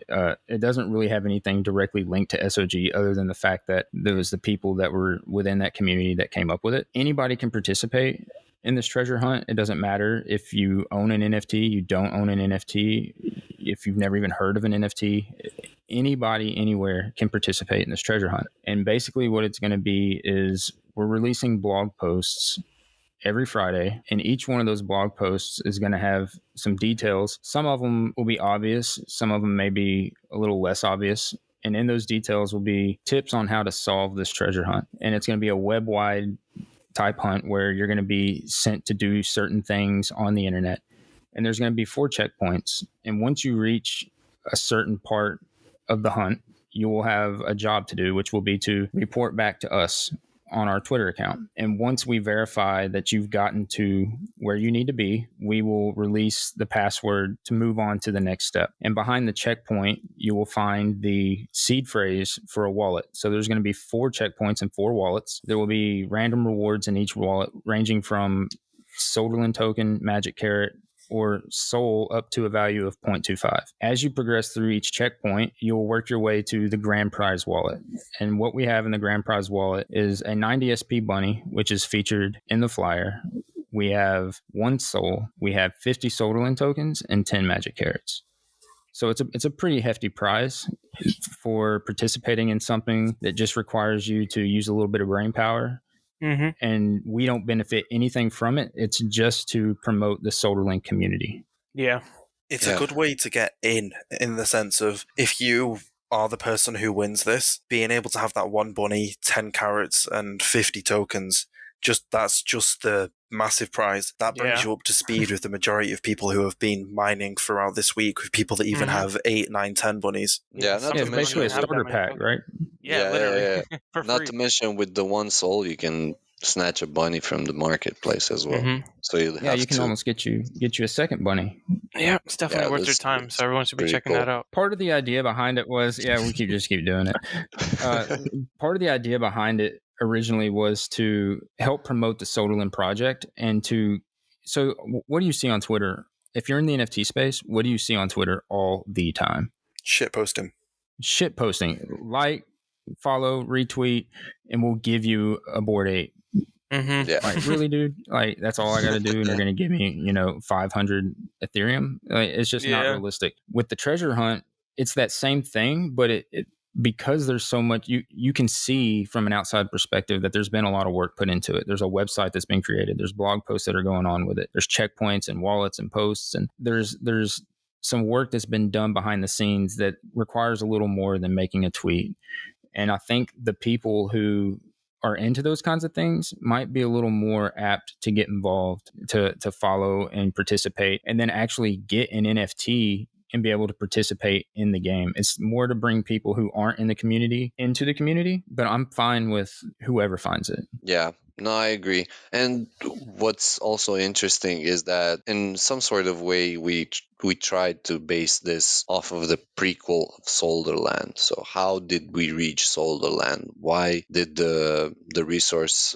It doesn't really have anything directly linked to SOG, other than the fact that there was the people that were within that community that came up with it. Anybody can participate in this treasure hunt. It doesn't matter if you own an NFT, you don't own an NFT, if you've never even heard of an NFT. Anybody, anywhere can participate in this treasure hunt. And basically what it's going to be is we're releasing blog posts every Friday, and each one of those blog posts is going to have some details. Some of them will be obvious, some of them may be a little less obvious. And in those details will be tips on how to solve this treasure hunt. And it's going to be a web-wide type hunt where you're going to be sent to do certain things on the internet. And there's going to be 4 checkpoints. And once you reach a certain part of the hunt, you will have a job to do, which will be to report back to us on our Twitter account. And once we verify that you've gotten to where you need to be, we will release the password to move on to the next step. And behind the checkpoint, you will find the seed phrase for a wallet. So there's going to be 4 checkpoints and 4 wallets. There will be random rewards in each wallet, ranging from Soderlin token, Magic Carrot, or Soul up to a value of 0.25. As you progress through each checkpoint, you'll work your way to the grand prize wallet. And what we have in the grand prize wallet is a 90 SP bunny, which is featured in the flyer. We have 1 Soul, we have 50 Soderlin tokens, and 10 Magic Carrots. So it's a pretty hefty prize for participating in something that just requires you to use a little bit of brain power. Mm-hmm. And we don't benefit anything from it. It's just to promote the Soderlink community. Yeah. It's a good way to get in the sense of, if you are the person who wins this, being able to have that 1 bunny, 10 carrots, and 50 tokens, that's just the massive prize. That brings you up to speed with the majority of people who have been mining throughout this week, with people that even have 8, 9, 10 bunnies. Yeah, it's basically a starter pack, right? Yeah, literally. Yeah. Not to mention, with the 1 Soul, you can snatch a bunny from the marketplace as well. Mm-hmm. So you can almost get you a second bunny. Yeah, it's definitely worth your time. So everyone should be checking that out. Part of the idea behind it was, we keep doing it. Part of the idea behind it originally was to help promote the Soderlin project, and so what do you see on Twitter? If you're in the NFT space, what do you see on Twitter all the time? Shit posting. Like, follow, retweet, and we'll give you a Bored Ape. Mm-hmm. Yeah. Like, really, dude? Like, that's all I got to do, and you're going to give me, 500 Ethereum? Like, it's just not realistic. With the treasure hunt, it's that same thing, but it because there's so much, you can see from an outside perspective that there's been a lot of work put into it. There's a website that's been created. There's blog posts that are going on with it. There's checkpoints and wallets and posts, and there's some work that's been done behind the scenes that requires a little more than making a tweet. And I think the people who are into those kinds of things might be a little more apt to get involved, to follow and participate, and then actually get an NFT and be able to participate in the game. It's more to bring people who aren't in the community into the community, but I'm fine with whoever finds it. Yeah, No, I agree. And what's also interesting is that in some sort of way we tried to base this off of the prequel of Solderland. So how did we reach Solderland? Why did the resource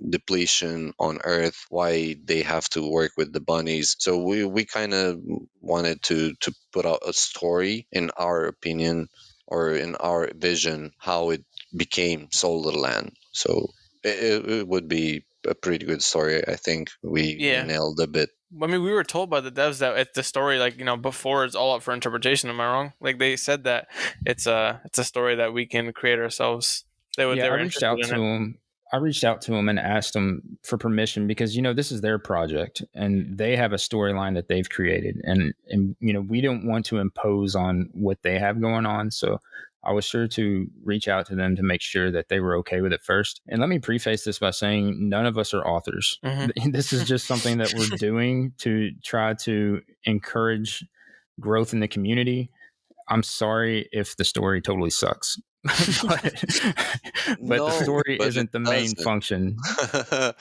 depletion on Earth? Why they have to work with the bunnies? So we kind of wanted to put out a story in our opinion or in our vision how it became Solderland. So it would be a pretty good story. I think we Yeah. nailed a bit. I mean, we were told by the devs that it's the story, like, before it's all up for interpretation. Am I wrong? Like, they said that it's a story that we can create ourselves. They Yeah, I were reached interested out in to it. him. I reached out to him and asked him for permission because this is their project and they have a storyline that they've created, and we don't want to impose on what they have going on. So I was sure to reach out to them to make sure that they were okay with it first. And let me preface this by saying none of us are authors. Mhm. This is just something that we're doing to try to encourage growth in the community. I'm sorry if the story totally sucks, but the No, story but it isn't the main doesn't. function.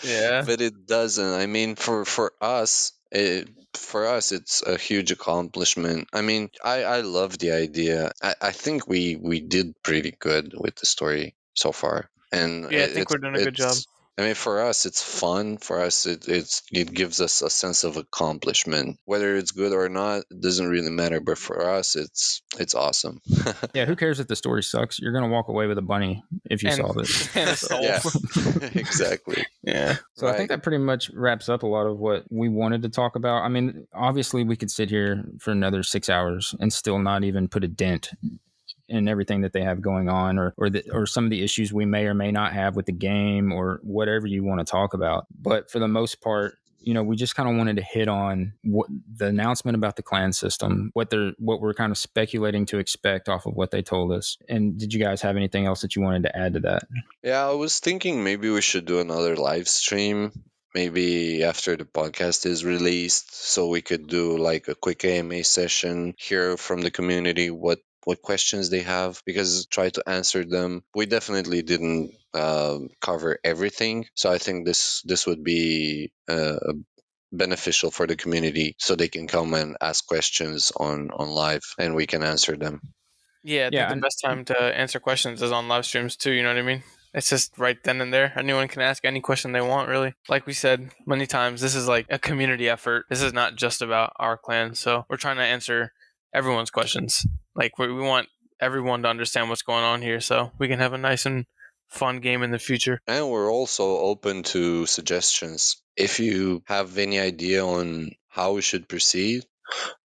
Yeah. But it doesn't. I mean, for us, it's a huge accomplishment. I mean, I love the idea. I think we did pretty good with the story so far, and Yeah, I think we're doing a good job. it's. I mean, for us, it's fun. For us, it gives us a sense of accomplishment. Whether it's good or not, it doesn't really matter. But for us, it's awesome. Yeah, who cares if the story sucks? You're gonna walk away with a bunny if you And saw this. and a So, soul. Yeah, exactly. Yeah. so I Right. think that pretty much wraps up a lot of what we wanted to talk about. I mean, obviously, we could sit here for another 6 hours and still not even put a dent in everything that they have going on, or some of the issues we may or may not have with the game, or whatever you want to talk about. But for the most part, we just kind of wanted to hit on what the announcement about the clan system, what we're kind of speculating to expect off of what they told us. And did you guys have anything else that you wanted to add to that? Yeah, I was thinking maybe we should do another live stream. Maybe after the podcast is released, so we could do like a quick AMA session, hear from the community what questions they have, because try to answer them. We definitely didn't cover everything, so I think this would be beneficial for the community, so they can come and ask questions on live, and we can answer them. Yeah, I think Yeah, the and best time to answer questions is on live streams too, you know what I mean? It's just right then and there. Anyone can ask any question they want, really. Like we said many times, this is like a community effort. This is not just about our clan. So we're trying to answer everyone's questions. Like we want everyone to understand what's going on here so we can have a nice and fun game in the future. And we're also open to suggestions. If you have any idea on how we should proceed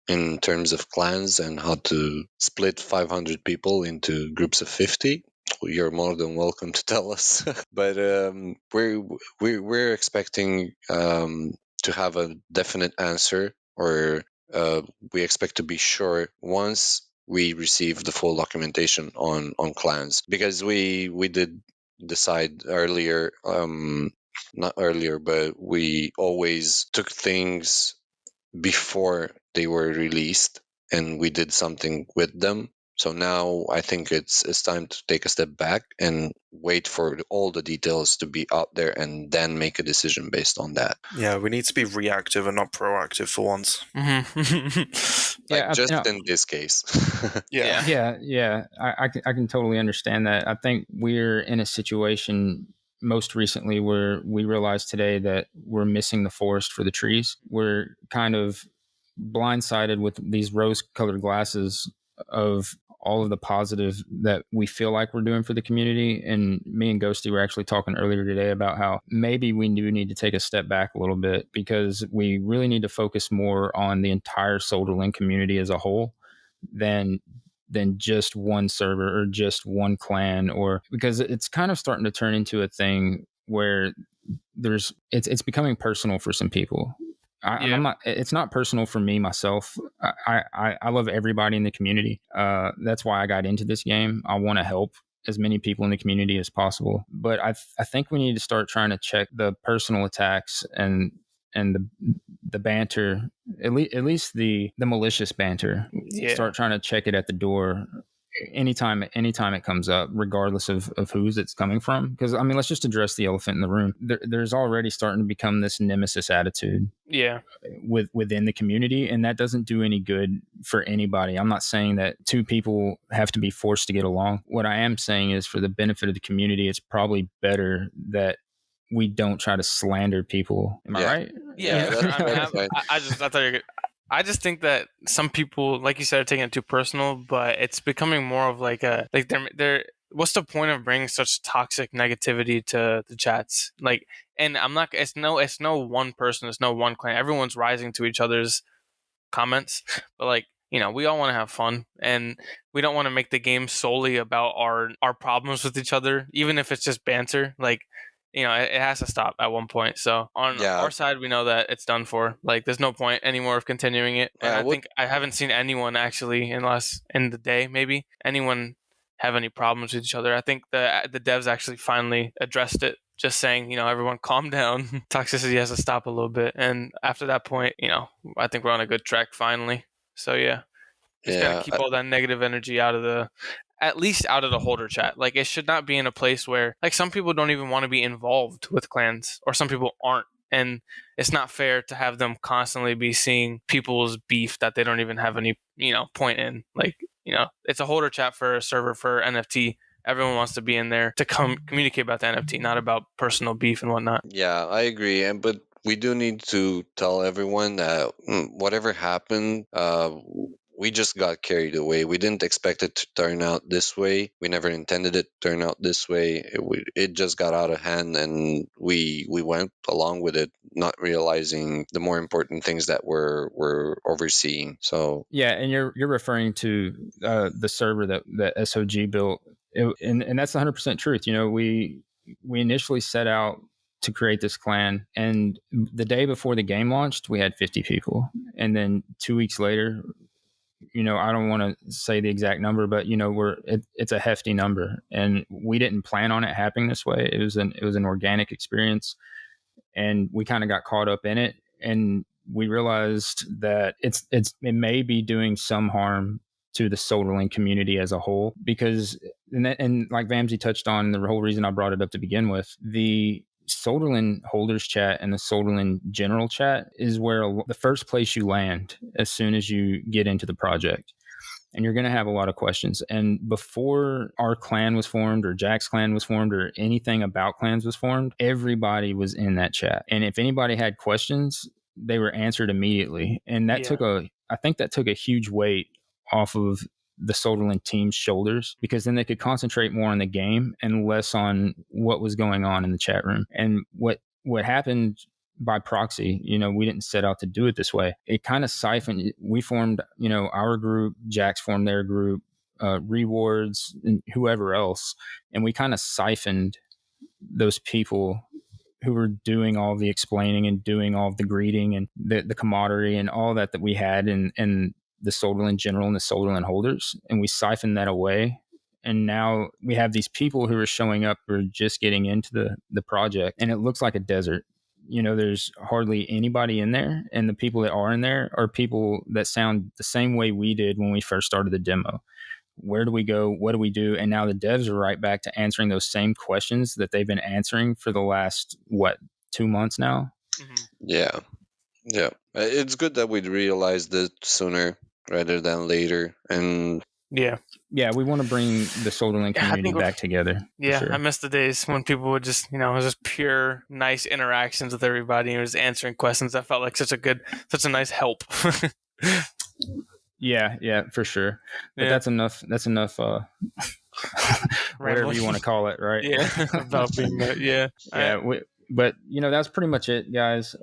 in terms of clans and how to split 500 people into groups of 50, you're more than welcome to tell us. But we're expecting to have a definite answer, or we expect to be sure once we receive the full documentation on clans, because we did decide earlier, not earlier, but we always took things before they were released and we did something with them. So now I think it's time to take a step back and wait for all the details to be out there and then make a decision based on that. Yeah, we need to be reactive and not proactive for once. Mm-hmm. Like yeah, just in this case. Yeah. yeah. I can totally understand that. I think we're in a situation most recently where we realized today that we're missing the forest for the trees. We're kind of blindsided with these rose-colored glasses of all of the positive that we feel like we're doing for the community. And me and Ghosty were actually talking earlier today about how maybe we do need to take a step back a little bit, because we really need to focus more on the entire Solderland community as a whole than just one server or just one clan, or because it's kind of starting to turn into a thing where it's becoming personal for some people. And Yeah. I'm not. It's not personal for me myself. I love everybody in the community. That's why I got into this game. I want to help as many people in the community as possible. But I think we need to start trying to check the personal attacks and the banter, at least the malicious banter. Yeah. Start trying to check it at the door. anytime it comes up, regardless of whose it's coming from. Because I mean, let's just address the elephant in the room. There's already starting to become this nemesis attitude Yeah. within the community, and that doesn't do any good for anybody. I'm not saying that two people have to be forced to get along. What I am saying is, for the benefit of the community, it's probably better that we don't try to slander people. Am I right? Yeah. that's right. I thought you were good. I just think that some people, like you said, are taking it too personal, but it's becoming more of like they're what's the point of bringing such toxic negativity to the chats? Like, and I'm not, it's no one person, it's no one clan. Everyone's rising to each other's comments, but like, we all want to have fun, and we don't want to make the game solely about our problems with each other, even if it's just banter. Like, it has to stop at one point. So on our side, we know that it's done for. Like, there's no point anymore of continuing it. And I think I haven't seen anyone actually, unless in the day, maybe anyone have any problems with each other. I think the devs actually finally addressed it, just saying, everyone calm down. Toxicity has to stop a little bit. And after that point, I think we're on a good track finally. So yeah, just gotta keep all that negative energy at least out of the holder chat. Like, it should not be in a place where, like, some people don't even want to be involved with clans, or some people aren't. And it's not fair to have them constantly be seeing people's beef that they don't even have any, point in. Like, it's a holder chat for a server for NFT. Everyone wants to be in there to communicate about the NFT, not about personal beef and whatnot. Yeah, I agree. But we do need to tell everyone that whatever happened, we just got carried away. We didn't expect it to turn out this way. We never intended it to turn out this way. It just got out of hand, and we went along with it, not realizing the more important things that we're overseeing. So yeah, and you're referring to the server that SOG built, and that's 100% truth. We initially set out to create this clan, and the day before the game launched, we had 50 people, and then 2 weeks later, I don't want to say the exact number, but it's a hefty number, and we didn't plan on it happening this way. It was an organic experience, and we kind of got caught up in it, and we realized that it may be doing some harm to the Solarlink community as a whole, because and like Vamsi touched on, the whole reason I brought it up to begin with, the Solarlink holders chat and the Solarlink general chat is where the first place you land as soon as you get into the project. And you're going to have a lot of questions. And before our clan was formed, or Jack's clan was formed, or anything about clans was formed, everybody was in that chat. And if anybody had questions, they were answered immediately. And that I think that took a huge weight off of the Solarlink team's shoulders, because then they could concentrate more on the game and less on what was going on in the chat room. And what happened by proxy, we didn't set out to do it this way. It kind of siphoned. We formed, our group, Jax formed their group, Rewards, and whoever else, and we kind of siphoned those people who were doing all the explaining and doing all the greeting and the camaraderie and all that we had in the Solarlink general and the Solarlink holders, and we siphoned that away. And now we have these people who are showing up, who are just getting into the project, and it looks like a desert. There's hardly anybody in there, and the people that are in there are people that sound the same way we did when we first started the demo. Where do we go? What do we do? And now the devs are right back to answering those same questions that they've been answering for the last 2 months now. Yeah, it's good that we'd realized it sooner rather than later. And we want to bring the Solarlink community back together. Yeah, sure. I miss the days when people would just, it was just pure nice interactions with everybody, and was answering questions. That felt like such a nice help. Yeah, for sure. But that's enough. That's enough. Whatever you want to call it, right? Yeah, about being that. Yeah. But that's pretty much it, guys.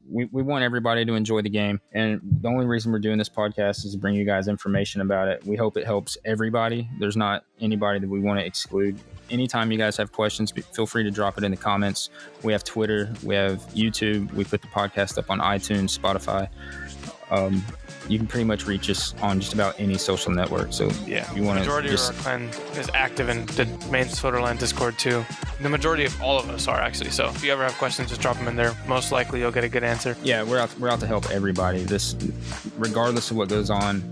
We want everybody to enjoy the game, and the only reason we're doing this podcast is to bring you guys information about it. We hope it helps everybody. There's not anybody that we want to exclude. Anytime you guys have questions, feel free to drop it in the comments. We have Twitter, we have YouTube, we put the podcast up on iTunes, Spotify. You can pretty much reach us on just about any social network. So if you want to, majority of our clan is active in the main Solarland Discord too. The majority of all of us are, actually. So if you ever have questions, just drop them in there. Most likely you'll get a good answer. Yeah, we're out to help everybody. This, regardless of what goes on,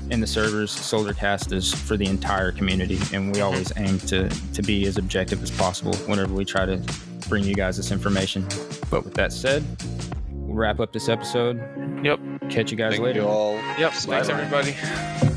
in the servers, Solarcast is for the entire community, and we always aim to be as objective as possible whenever we try to bring you guys this information. But with that said, we'll wrap up this episode. Yep. Catch you guys Thank later. you all. Yep. Bye. Thanks, everybody.